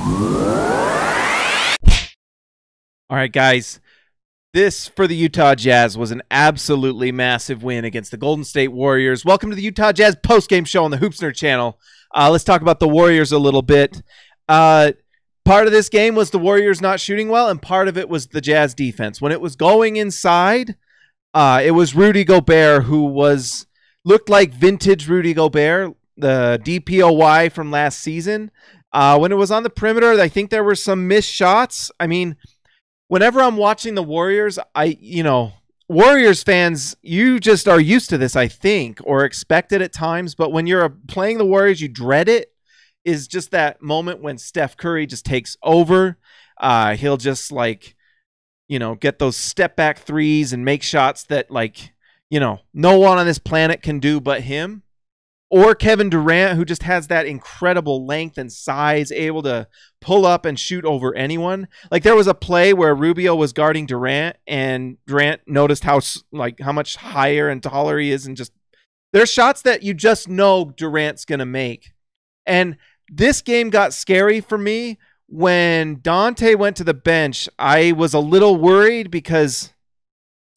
All right, guys. This, for the Utah Jazz, was an absolutely massive win against the Golden State Warriors. Welcome to the Utah Jazz postgame show on the Hoopsner channel. Let's talk about the Warriors a little bit. Part of this game was the Warriors not shooting well, and part of it was the Jazz defense. When it was going inside, it was Rudy Gobert who looked like vintage Rudy Gobert, the DPOY from last season. When it was on the perimeter, I think there were some missed shots. I mean, whenever I'm watching the Warriors, Warriors fans, you just are used to this, I think, or expect it at times. But when you're playing the Warriors, you dread it. Is just that moment when Steph Curry just takes over. He'll just get those step back threes and make shots that no one on this planet can do but him. Or Kevin Durant, who just has that incredible length and size, able to pull up and shoot over anyone. Like, there was a play where Rubio was guarding Durant, and Durant noticed how much higher and taller he is, and just there's shots that you just know Durant's gonna make. And this game got scary for me when Dante went to the bench. I was a little worried because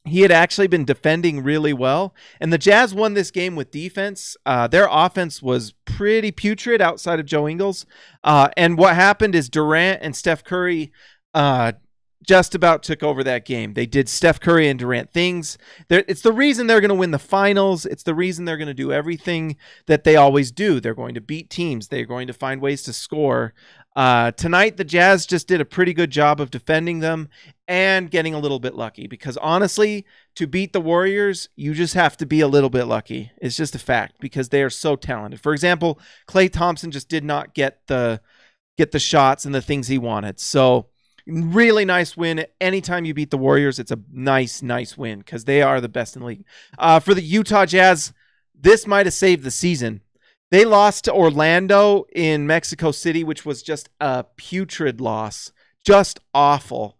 he had actually been defending really well. And the Jazz won this game with defense. Their offense was pretty putrid outside of Joe Ingles. And what happened is Durant and Steph Curry just about took over that game. They did Steph Curry and Durant things. It's the reason they're going to win the finals. It's the reason they're going to do everything that they always do. They're going to beat teams. They're going to find ways to score. Tonight, the Jazz just did a pretty good job of defending them and getting a little bit lucky, because honestly, to beat the Warriors, you just have to be a little bit lucky. It's just a fact, because they are so talented. For example, Klay Thompson just did not get the shots and the things he wanted. So really nice win. Anytime you beat the Warriors, it's a nice win, because they are the best in the league. For the Utah Jazz, this might have saved the season. They lost to Orlando in Mexico City, which was just a putrid loss. Just awful.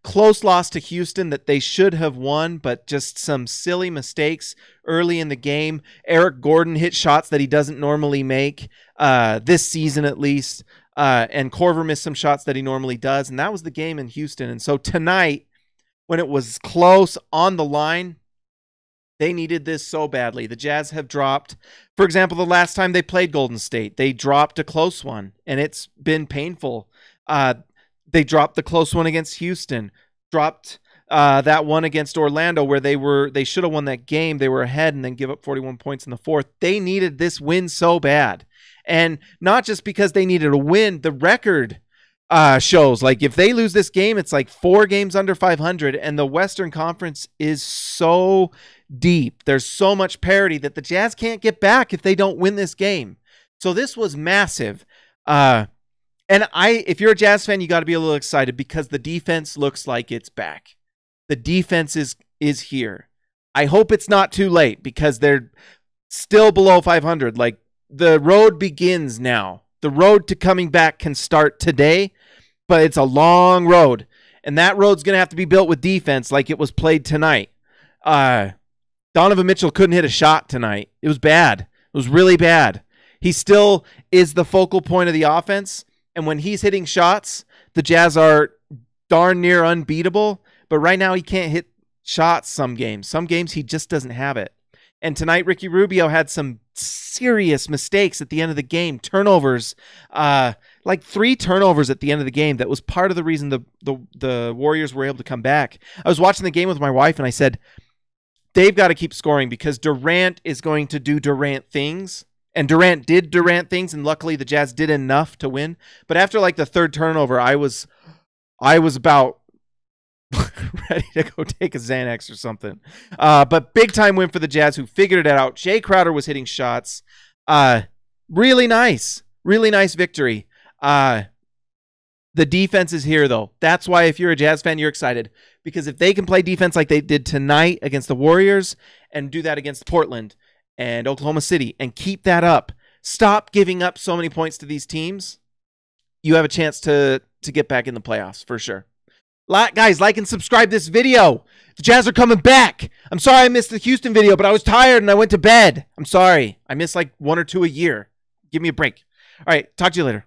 Close loss to Houston that they should have won, but just some silly mistakes early in the game. Eric Gordon hit shots that he doesn't normally make, this season at least. And Korver missed some shots that he normally does. And that was the game in Houston. And so tonight, when it was close on the line, they needed this so badly. The Jazz have dropped, for example, the last time they played Golden State, they dropped a close one, and it's been painful. They dropped the close one against Houston, dropped that one against Orlando where they should have won that game. They were ahead and then give up 41 points in the fourth. They needed this win so bad. And not just because they needed a win, the record shows if they lose this game, it's 4 games under 500, and the Western Conference is so deep. There's so much parity that the Jazz can't get back if they don't win this game. So this was massive. And if you're a Jazz fan, you got to be a little excited, because the defense looks like it's back. The defense is here. I hope it's not too late, because they're still below 500. The road begins now. The road to coming back can start today, but it's a long road. And that road's going to have to be built with defense like it was played tonight. Donovan Mitchell couldn't hit a shot tonight. It was bad. It was really bad. He still is the focal point of the offense. And when he's hitting shots, the Jazz are darn near unbeatable. But right now he can't hit shots some games. Some games he just doesn't have it. And tonight, Ricky Rubio had some serious mistakes at the end of the game. Turnovers, 3 turnovers at the end of the game. That was part of the reason the Warriors were able to come back. I was watching the game with my wife, and I said, they've got to keep scoring, because Durant is going to do Durant things. And Durant did Durant things, and luckily the Jazz did enough to win. But after the 3rd turnover, I was about ready to go take a Xanax or something. But big time win for the Jazz, who figured it out. Jae Crowder was hitting shots. Really nice victory. The defense is here, though. That's why if you're a Jazz fan, you're excited, because if they can play defense like they did tonight against the Warriors and do that against Portland and Oklahoma City and keep that up, stop giving up so many points to these teams, you have a chance to get back in the playoffs for sure. Guys, like and subscribe this video. The Jazz are coming back. I'm sorry I missed the Houston video, but I was tired and I went to bed. I'm sorry. I missed 1 or 2 a year. Give me a break. All right, talk to you later.